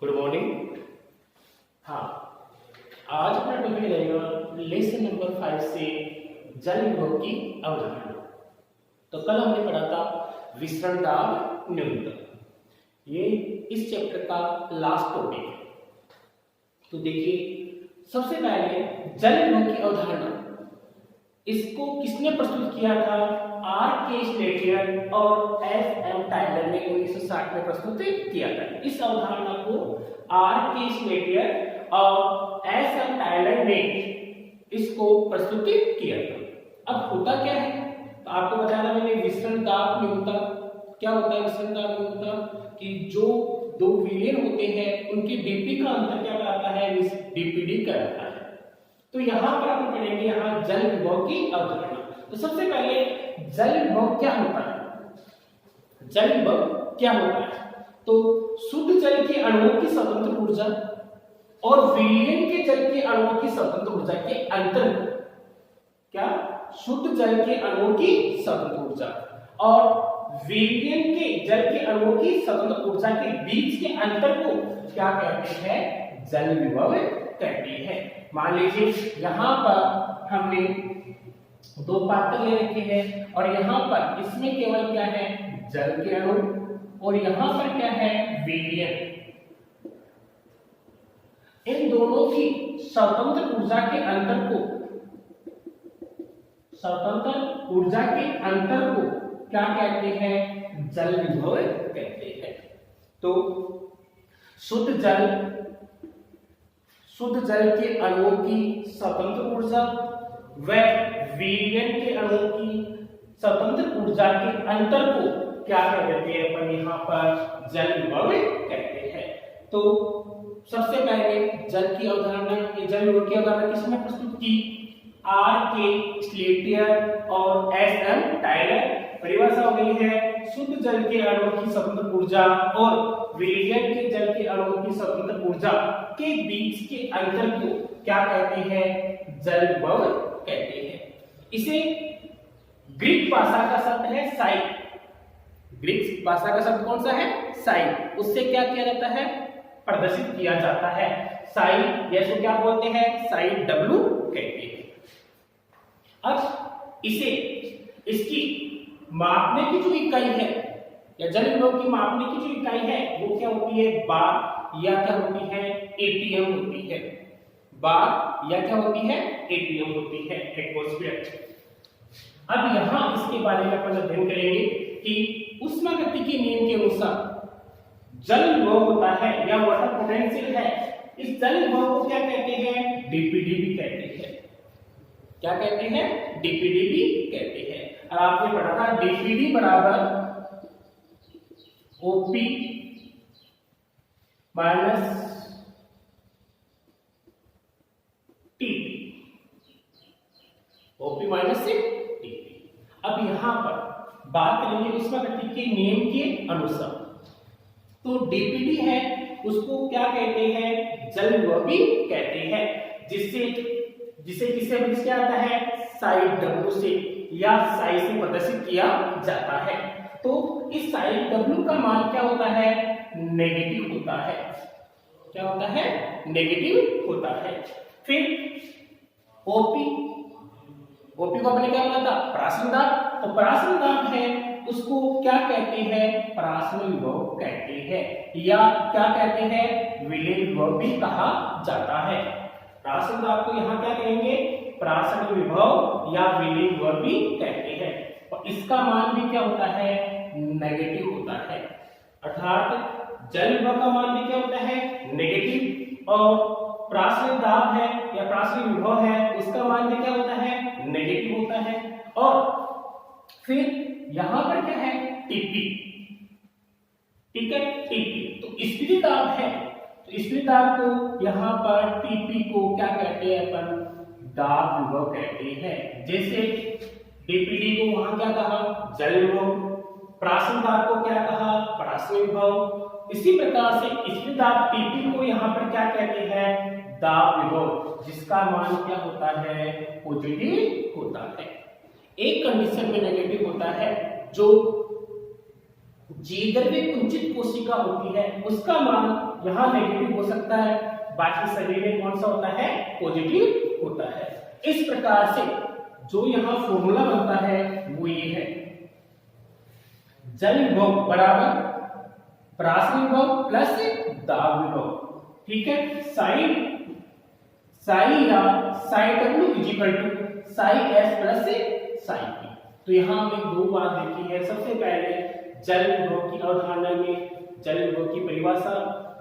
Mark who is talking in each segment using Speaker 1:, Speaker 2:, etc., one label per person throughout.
Speaker 1: Good morning. हाँ, आज अपना टॉपिक रहेगा लेसन नंबर 5 से जल विभव की अवधारणा। तो कल हमने पढ़ा था विसरण दाब न्यूनतम, ये इस चैप्टर का लास्ट टॉपिक है। तो देखिए, सबसे पहले जल विभव की अवधारणा इसको किसने प्रस्तुत किया था? आर के स्लेटर और एफ एम टाइलर ने 1960 में प्रस्तुत किया था। इस अवधारणा को आर के स्लेटर और एफ एम टाइलर ने इसको प्रस्तुत किया था। अब होता क्या है, तो आपको बताया मैंने विसरण दाब न्यूनतम। क्या होता है विसरण दाब न्यूनतम? कि जो दो विलयन होते हैं उनके डीपी का अंतर क्या कहलाता है? डीपीडी कहलाता है। तो यहाँ पर आप पढ़ेंगे यहाँ जल विभव की अवधारणा। तो सबसे पहले जल विभव क्या होता है? जल विभव क्या होता है? तो शुद्ध जल के अणुओं की स्वतंत्र ऊर्जा और विलयन के जल के अणुओं की स्वतंत्र ऊर्जा के अंतर को, क्या? शुद्ध जल के अणुओं की स्वतंत्र ऊर्जा और विलयन के जल के अणुओं की स्वतंत्र ऊर्जा के बीच के अंतर को क्या कहते हैं? जल विभव कहते हैं। मान लीजिए यहाँ पर हमने दो पात्र ले रखे हैं और यहाँ पर इसमें केवल क्या है? जल के अणु, और यहाँ पर क्या है? विलयन। इन दोनों की स्वतंत्र ऊर्जा के अंतर को, स्वतंत्र ऊर्जा के अंतर को क्या कहते हैं? जल विभव कहते हैं। तो शुद्ध जल के अणुओं की स्वतंत्र ऊर्जा व विलयन के अणुओं की स्वतंत्र ऊर्जा के अंतर को क्या कहते हैं? अपन यहाँ पर जल विभव कहते हैं। तो सबसे पहले जल की अवधारणा, ये जल विभव की अवधारणा किसने प्रस्तुत की? आर के स्लेटर और एस एम टाइलर। परिभाषा हो गई है शुद्ध जल के अणुओं की स्वतंत्र ऊर्जा और विलयन के जल के अणुओं की स्वतंत्र ऊर्जा के बीच के अंतर को क्या कहते हैं? जल विभव कहते हैं। इसे ग्रीक भाषा का शब्द है साइक। ग्रीक भाषा का शब्द कौन सा है? साइक। उससे क्या किया जाता है? प्रदर्शित किया जाता है। साइक, या इसको क्या बोलते हैं? साइक डब्ल्यू कहते हैं। अब इसे, इसकी मापने की जो इकाई है या जल विभव की मापने की जो इकाई है वो क्या होती है? बार, या क्या होती है? एटीएम होती है। बार या क्या होती है? एटीएम होती है, एटमॉस्फेयर। अब यहाँ इसके बारे में अपन अध्ययन करेंगे कि ऊष्मागतिकी नियम के अनुसार जल विभव होता है या वाटर पोटेंशियल है, इस जल विभव को क्या कहते हैं? डीपीडी भी कहते हैं। क्या कहते हैं? डीपीडी भी कहते हैं। और आपने पढ़ा था डीपीडी बराबर OP minus TP, OP minus से टीपी। अब यहां पर बात करेंगे ऊष्मागतिकी के नियम के अनुसार। तो डीपीडी है उसको क्या कहते हैं? जल विभव भी कहते हैं। जिसे किससे प्रदर्शित किया जाता है? साइड डब्ल्यू से या साई से प्रदर्शित किया जाता है। तो इस साइड डब्ल्यू का मान क्या होता है? नेगेटिव होता है। क्या होता है? नेगेटिव होता है। फिर ओपी को अपने क्या बोला था? पराश्रय दाब। तो पराश्रय दाब है उसको क्या कहते हैं? पराश्रय विभव कहते हैं, या क्या कहते हैं? विलयन विभव भी कहा जाता है। पराश्रय दाब को यहाँ क्या कहेंगे? पराश्रय विभव या विलयन विभव भी कहते हैं। और इसका मान भी क्या होता है? नेगेटिव होता है। अर्थात जल विभव का मान भी क्या होता है? नेगेटिव। और पराश्रय दाब है या पराश्रय विभव है उसका मान भी क्या होता है? नेगेटिव होता है। और फिर यहां पर क्या है? टीपी, ठीक है, टीपी। तो स्थिर दाब है, तो स्थिर दाब को यहां पर टीपी को क्या कहते हैं? अपन दाब विभव कहते हैं। जैसे डीपीडी को वहां क्या कहा? जल विभव। पराश्रय दाब को क्या कहा? पराश्रय विभव। इसी प्रकार से स्थिर दाब टीपी को यहाँ पर क्या कहते हैं? दाब विभव, जिसका मान क्या होता है? पॉजिटिव होता है। एक कंडीशन में नेगेटिव होता है, जो जिगर में कुंचित कोशिका होती है उसका मान यहाँ नेगेटिव हो सकता है, बाकी सभी में कौन सा होता है, पॉजिटिव होता है। इस प्रकार से जो यहाँ फॉर्मूला बनता है वो ये है, जल विभव बराबर पराश्रय विभव प्लस दाब विभव। ठीक है, साई या psi W is equal to psi S plus psi P. तो यहाँ हमें दो बात देखी है। सबसे पहले जल विभव की अवधारणा में जल विभव की परिभाषा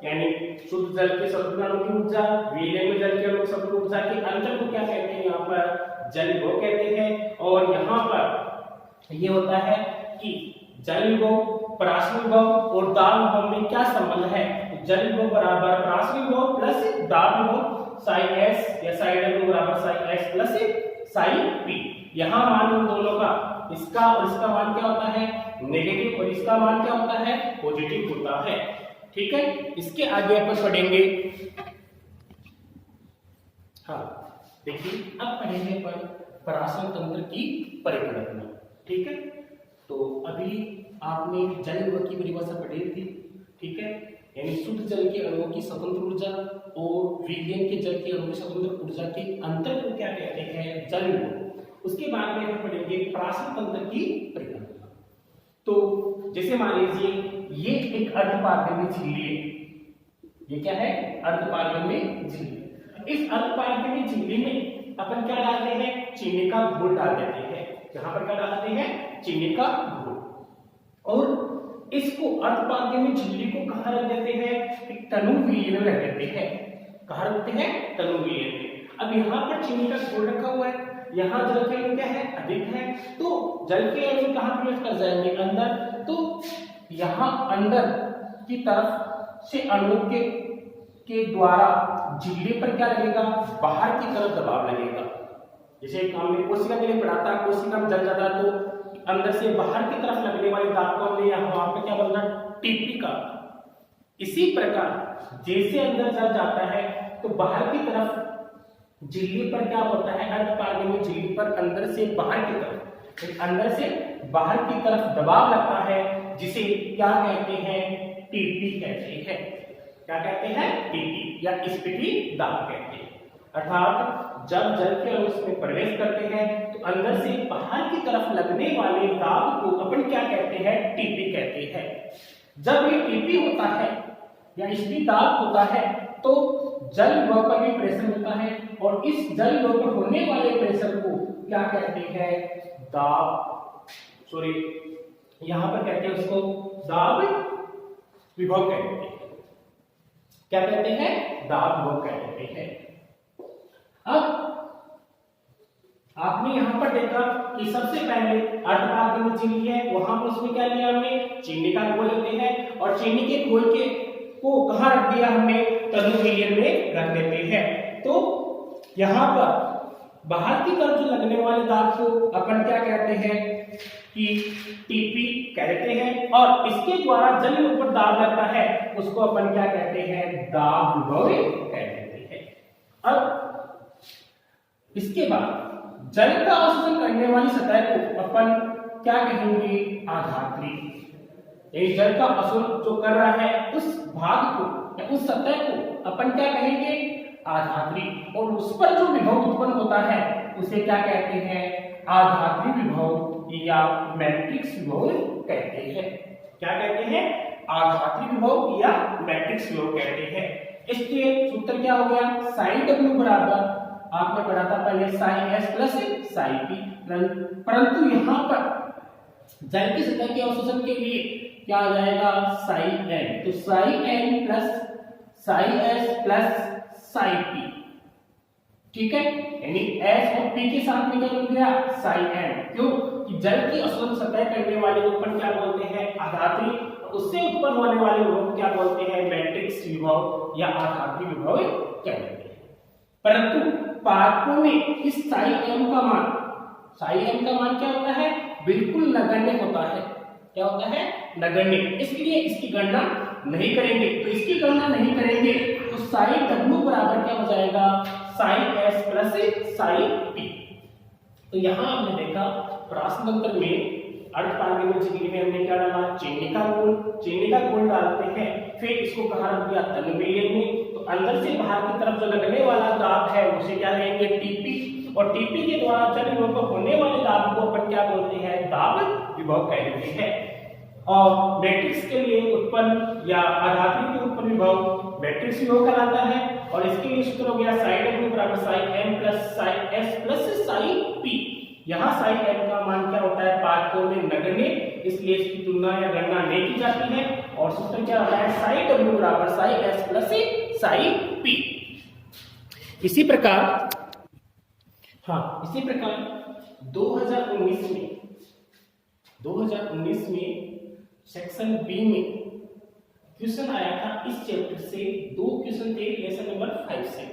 Speaker 1: यानी शुद्ध जल के सतुल्य अणु की ऊर्जा, विलयन में जल के अणु सतुल्य ऊर्जा के अंतर को क्या कहते हैं, यहाँ पर जल विभव कहते हैं। और यहाँ पर ये होता है कि जल विभव, पराश्रय विभव और दाब विभव में क्या संबंध है, जल विभव बराबर पराश्रय विभव प्लस दाब विभव, साई एस या साई डब्ल्यू बराबर Sai S plus psi P. यहाँ मान उन दोनों का, इसका और इसका मान क्या होता है, नेगेटिव, और इसका मान क्या होता है, पॉजिटिव होता है। ठीक है, इसके आगे अपन पढ़ेंगे, हाँ देखिए अब पढ़ेंगे अपन पराश्रय तंत्र की परिकल्पना। ठीक है, तो अभी आपने जल विभव की परिभाषा पढ़ी थी। ठीक है, यानी शुद्ध जल के अणुओं की स्वतंत्र ऊर्जा और विलयन के जल के अणुओं की स्वतंत्र ऊर्जा के अंतर को क्या कहते हैं, जल विभव। उसके बाद में हम पढ़ेंगे पराश्रय तंत्र की परिकल्पना। तो जैसे मान लीजिए ये एक अर्धपारगम्य झिल्ली है, ये क्या है, अर्धपारगम्य झिल्ली। इस अर्धपारगम्य झिल्ली में अपन क्या डालते हैं, चीनी का घोल डाल देते हैं। यहाँ पर क्या डालते हैं, चीनी का घोल, और इसको अर्धपारगम्य झिल्ली को कहाँ रख देते हैं, एक तनु विलयन में रख देते हैं। कहाँ रखते हैं, तनु विलयन में। अब यहाँ पर चीनी का घोल रखा हुआ है, यहाँ जल के अणु क्या है, अधिक है, तो जल के अणु कहाँ प्रवेश कर जाएंगे, अंदर। तो यहाँ अंदर की तरफ से अणु के द्वारा झिल्ली पर क्या लगेगा, बाहर की तरफ दबाव लगेगा। जैसे हमने कोशिका के लिए पढ़ा था, कोशिका में जल जाता है तो अंदर से बाहर की तरफ लगने वाले दाब को हमने यहाँ वहां पे क्या बोलना, टीपी का। इसी प्रकार जैसे अंदर जल जाता है तो बाहर की तरफ झिल्ली पर क्या होता है, अर्धपारगम्य झिल्ली पर अंदर से बाहर की तरफ, अंदर से बाहर की तरफ दबाव लगता है, जिसे क्या कहते हैं, टीपी कहते हैं। क्या कहते हैं, टीपी या स्फीति दाब कहते हैं। अर्थात जब जल के अणु उसमें प्रवेश करते हैं तो अंदर से बाहर की तरफ लगने वाले दाब को अपन क्या कहते हैं, टीपी कहते हैं। जब ये टीपी होता है या स्फीति दाब होता है तो जल विभव पर भी प्रेशर होता है, और इस जल विभव पर होने वाले प्रेशर को क्या कहते हैं, दाब, सॉरी यहाँ पर कहते हैं उसको दाब विभव कहते हैं। क्या कहते हैं, दाब विभव कहते हैं। अब आपने यहां पर देखा कि सबसे पहले अर्धपारगम्य झिल्ली है, वहां पर उसमें क्या लिया हमने, चीनी का घोल लेते हैं, और चीनी के घोल के को कहां रख दिया हमने, तनु विलयन में रख देते हैं। तो यहां पर बाहर की तरफ जो लगने वाले दाब को अपन क्या कहते हैं कि टीपी कहते हैं, और इसके द्वारा जल ऊपर दाब लगता है उसको अपन क्या कहते हैं, दाब विभव कहते हैं। अब इसके बाद जल का अवशोषण करने वाली सतह को अपन क्या कहेंगे, आधात्री। यानी जल का अवशोषण जो कर रहा है उस भाग को या उस सतह को अपन क्या कहेंगे, आधात्री, और उस पर जो विभव उत्पन्न होता है उसे क्या कहते हैं, आधात्री विभव या मैट्रिक्स विभव कहते हैं। क्या कहते हैं, आधात्री विभव या मैट्रिक्स विभव कहते हैं। इसके सूत्र क्या हो गया, साइन डब्ल्यू बराबर आपने पढ़ा था पहले sine S plus sine P, परंतु यहाँ पर जल की सतह के अवशोषण के लिए क्या आ जाएगा, साइन एन। तो sine N plus sine S plus sine P. ठीक है, यानी एस और पी के साथ में क्या बन गया, साइन एन। क्यों कि जल की अवशोषण सतह करने वाले उत्पन्न क्या बोलते हैं, आधात्री, उससे उत्पन्न होने वाले विभव को क्या बोलते हैं, मैट्रिक्स विभव या आधात्री विभव कहते हैं। परंतु पाठकों में इस साई एम का मान, साई एम का मान क्या होता है, बिल्कुल नगण्य होता है। क्या होता है, नगण्य। इसलिए इसकी गणना नहीं करेंगे। तो इसकी गणना नहीं करेंगे तो साइन डब्ल्यू बराबर क्या हो जाएगा, sine S plus sine P. तो यहां हमने देखा पराश्रय तंत्र में अर्धपारगम्य झिल्ली में हमने क्या डाला, चीनी का घोल डालते हैं, फिर इसको कहाँ रख दिया, तनु विलयन में। तो अंदर से बाहर की तरफ जो लगने वाला दाब है उसे क्या कहेंगे, टीपी, और टीपी के द्वारा जल विभव पर होने वाले दाब को अपन क्या बोलते हैं, दाब विभव कह देते हैं। और मैट्रिक्स के लिए उत्पन्न या आधात्मिक के उत्पन्न विभव मैट्रिक्स विभव कहलाता है, और इसके लिए सूत्र हो गया साई डब्ल्यू बराबर psi M plus psi S plus psi P. यहाँ साई एम का मान क्या होता है, पादकों में नगण्य, इसलिए इसकी तुलना या गणना नहीं की जाती है, और सूत्र क्या होता है, साई डब्ल्यू बराबर Sai S plus psi P. इसी प्रकार 2019 में सेक्शन बी में क्वेश्चन आया था इस चैप्टर से, 2 क्वेश्चन थे लेसन नंबर 5 से।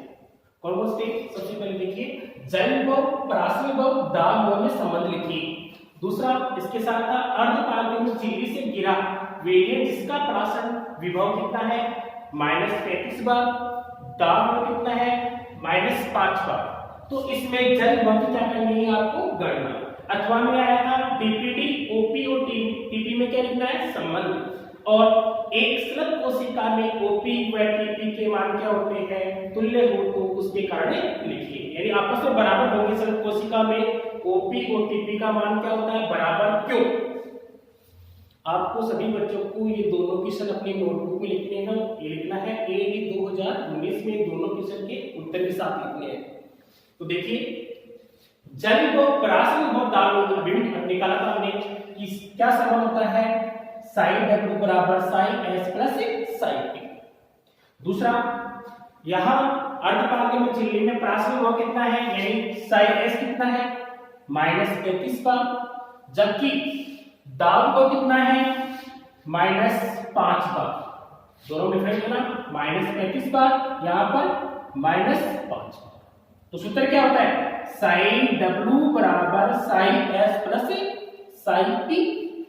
Speaker 1: कौन कौन से? सबसे पहले देखिए, जल विभव, पराश्रय विभव, दाब विभव में संबंध लिखिए। दूसरा इसके साथ था अर्धपारगम्य झिल्ली से गिरा वेरिएंट जिसका पराश्रय विभव कितना है, -33 बार, दाब विभव कितना है, -5 बार। तो इसमें जल विभव की क्या करनी है आपको, गणना। अथवा में आया था डीपीडी, ओपी और टीपी में क्या लिखना है, संबंध। और एक स्लग कोशिका में ओपी व टीपी के मान क्या होते हैं, तुल्य हो, तो उसके कारण लिखिए, यानी आपस में बराबर होंगे। स्लग कोशिका में ओपी और टीपी का मान क्या होता है, बराबर क्यों? आपको सभी बच्चों को ये दोनों क्वेश्चन अपनी नोटबुक में लिखने हैं। ये लिखना है, ये 2019 में दोनों क्वेश्चन के उत्तर के साथ लिखने हैं। तो देखिए, जल विभव, पराश्रय विभव, दाब विभव विभिन्न निकाला था हमने कि क्या संबंध होता है, साई डब्ल्यू बराबर Sai S plus psi P. दूसरा, यहाँ अर्धपारगम्य झिल्ली में पराश्रय विभव कितना है, यानी साई एस कितना है, -33 बार, जबकि दाब विभव कितना है, -5 बार। दोनों डिफरेंस है ना, -33 बार, यहाँ पर -5 बार। तो सूत्र क्या होता है, साई डब्ल्यू बराबर Sai S plus psi P.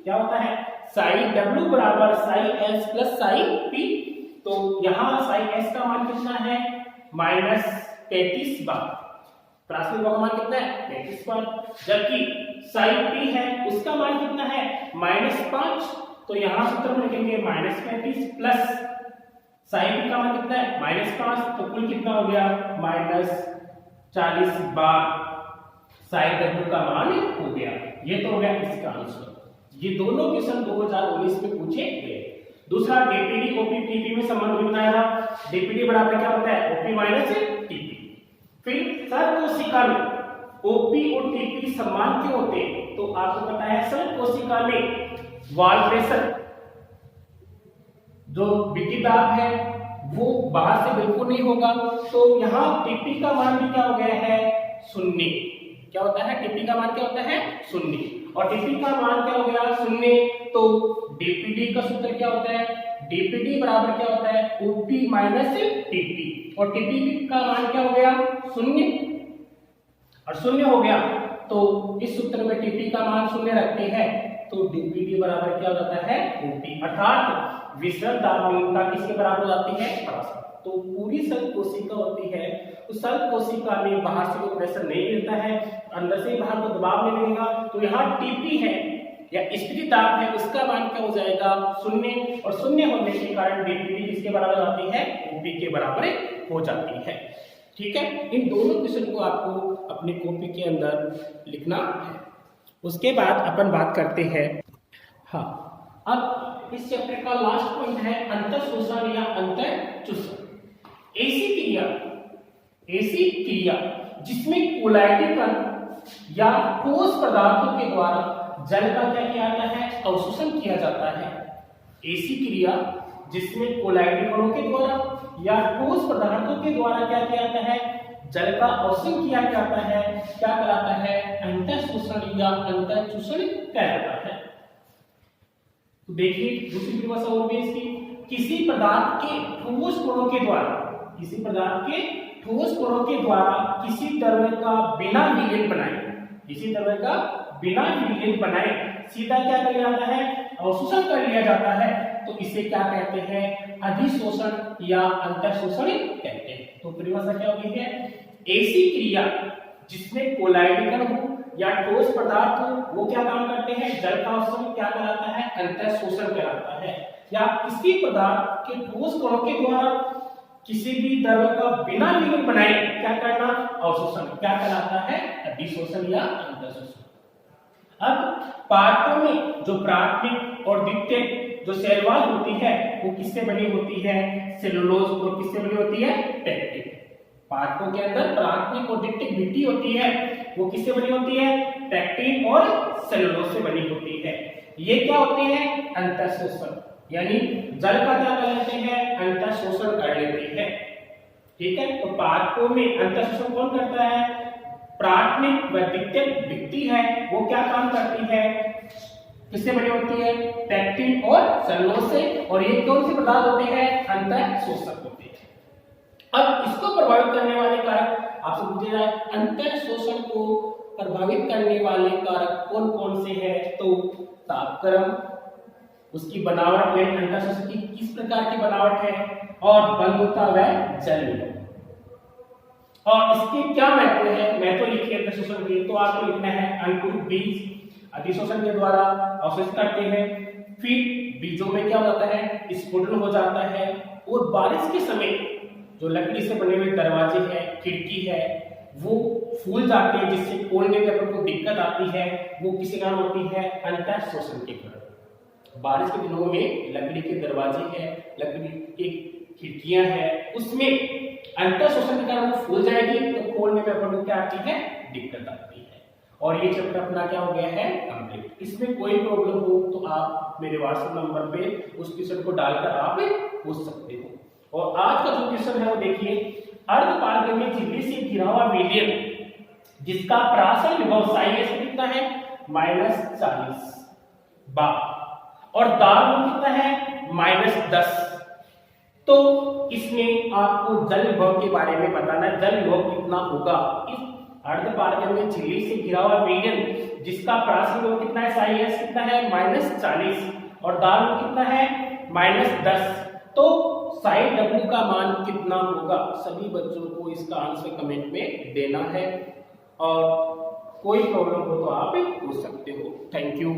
Speaker 1: क्या होता है, साई डब्ल्यू बराबर Sai S plus psi P. तो यहाँ साई एस का मान कितना है, -33 बार, पराश्रय विभव का मान कितना है, 33 बार, जबकि साई पी है उसका मान कितना है, -5। तो यहाँ सूत्र में लिखेंगे -35 प्लस साई पी का मान कितना है, -5, तो कुल कितना हो गया, -40 बार साई डब्ल्यू का मान हो गया। ये तो हो गया इसका आंसर। ये दोनों क्वेश्चन 2019 में पूछे गए। दूसरा, डीपीडी ओपी टीपी में संबंध बताया था। डीपीडी बराबर क्या होता है, ओपी माइनस टीपी। फिर सर कोशिका में ओपी और टीपी समान क्यों होते हैं, तो आपको पता है सर कोशिका में वाल प्रेशर, जो विद्युत दाब है वो बाहर से बिल्कुल नहीं होगा। तो यहाँ टीपी का मान भी क्या हो गया है, 0। क्या होता है, टीपी का मान क्या होता है, 0, और टीपी का मान क्या हो गया, 0। तो डीपीडी का सूत्र क्या होता है, डीपीडी बराबर क्या होता है, ओपी माइनस टीपी, और टीपी का मान क्या हो गया, 0, और 0 हो गया। तो इस सूत्र में टीपी का मान 0 रखते हैं, तो डीपीडी बराबर क्या हो जाता है, ओपी, अर्थात विसरण दाब न्यूनता किसके बराबर हो जाती है, पराश्रय। तो पूरी सल्ब कोशिका होती है, उस सल्ब कोशिका में बाहर से कोई प्रेशर नहीं मिलता है, अंदर से बाहर को दबाव नहीं मिलेगा। तो यहाँ टीपी है या स्थिर दाब है, उसका मान क्या हो जाएगा, 0, और 0 होने के कारण डीपीडी किसके बराबर आती है, ओपी के बराबर हो जाती है। ठीक है, इन दोनों क्वेश्चन को आपको अपनी कॉपी के अंदर लिखना है। उसके बाद अपन बात करते हैं, हाँ, अब इस चैप्टर का लास्ट पॉइंट है अंतर शोषण या अंतर चूषण। ऐसी क्रिया जिसमें कोलाइडीकरण या ठोस पदार्थों के द्वारा जल का क्या किया जाता है, अवशोषण किया जाता है। ऐसी क्रिया जिसमें कोलाइडीकरणों के द्वारा या ठोस पदार्थों के द्वारा क्या किया जाता है, जल का अवशोषण किया जाता है, क्या कहलाता है, अंतर शोषण या अंतर चूषण कहलाता है। तो देखिए दूसरी परिभाषा और भी इसकी, किसी पदार्थ के ठोस गुणों के द्वारा, किसी पदार्थ के ठोस गुणों के द्वारा किसी द्रव्य का बिना विलयन बनाए, किसी द्रव्य का बिना विलयन बनाए सीधा क्या कर लिया जाता है, अवशोषण कर लिया जाता है। तो इसे क्या कहते हैं, अधिशोषण या अंतःशोषण कहते हैं। तो परिभाषा क्या होगी है, ऐसी क्रिया जिसमें कोलाइडीकरण हो या ठोस पदार्थ हो वो क्या काम करते हैं, जल का अवशोषण क्या कहलाता है, अंतः शोषण कहलाता है। या किसी पदार्थ के ठोस कणों के द्वारा किसी भी द्रव का बिना विलयन बनाए क्या करना, अवशोषण क्या कहलाता है, अधिशोषण या अंतःशोषण। अब पादपों में जो प्राथमिक और द्वितीयक जो सेल वॉल होती है वो किससे बनी होती है, सेलुलोज और किससे बनी होती है, पेक्टिन। पादपों के अंदर प्राथमिक और द्वितीयक भित्ति होती है वो किससे बनी होती है, पेक्टिन और सेलुलोज से बनी होती है। ये क्या होते हैं, अंतःशोषण, यानी जल का क्या कर लेते हैं, अंतःशोषण कर लेते हैं। ठीक है, तो पादपों में अंतःशोषण कौन करता है, प्राथमिक व द्वितीयक भित्ति है वो क्या काम करती है, किससे बनी होती है, पेक्टिन और सेलुलोज से, और ये कौन सी पदार्थ होते हैं, अंतःशोषक होते हैं। अब इसको प्रभावित करने वाले कारक आपसे पूछे जाए, अंतःशोषण को प्रभावित करने वाले कारक कौन कौन से हैं, तो तापक्रम, उसकी बनावट में अंतःशोषण की किस प्रकार की बनावट है, और बंधुता व जल, और इसके क्या महत्व है, महत्व लिखिए अंतःशोषण के, तो आपको लिखना है अंकुरित बीज अधिशोषण के द्वारा अवशोषित करते हैं, फिर बीजों में क्या हो जाता है, स्फुटन हो जाता है, और बारिश के समय जो लकड़ी से बने हुए दरवाजे हैं, खिड़की है, वो फूल जाते हैं जिससे खोलने में अपन को दिक्कत आती है, वो किसी कारण होती है, अंतःशोषण के कारण। बारिश के दिनों में लकड़ी के दरवाजे हैं, लकड़ी की खिड़कियां हैं, उसमें अंतःशोषण के कारण वो फूल जाएगी, तो खोलने में अपन को क्या आती है, दिक्कत आती है। और ये चैप्टर अपना क्या हो गया है, कंप्लीट। इसमें कोई प्रॉब्लम हो तो आप मेरे व्हाट्सएप नंबर पे उस क्वेश्चन को डालकर आप पूछ सकते हो। और आज का जो क्वेश्चन है वो देखिए, अर्धपारगम्य झिल्ली से घिरा हुआ मीडियम जिसका पराशर विभव साइज कितना है, -40 बार, और दाब कितना है, -10। तो इसमें आपको जल विभव के बारे में बताना है, जल विभव कितना होगा इस अर्धपारगम्य झिल्ली से घिरा हुआ मीडियम जिसका पराशर विभव कितना है, साइज कितना है, -40, और दाब कितना है, -10। तो साइन W का मान कितना होगा, सभी बच्चों को इसका आंसर कमेंट में देना है, और कोई प्रॉब्लम हो तो आप पूछ सकते हो। Thank you.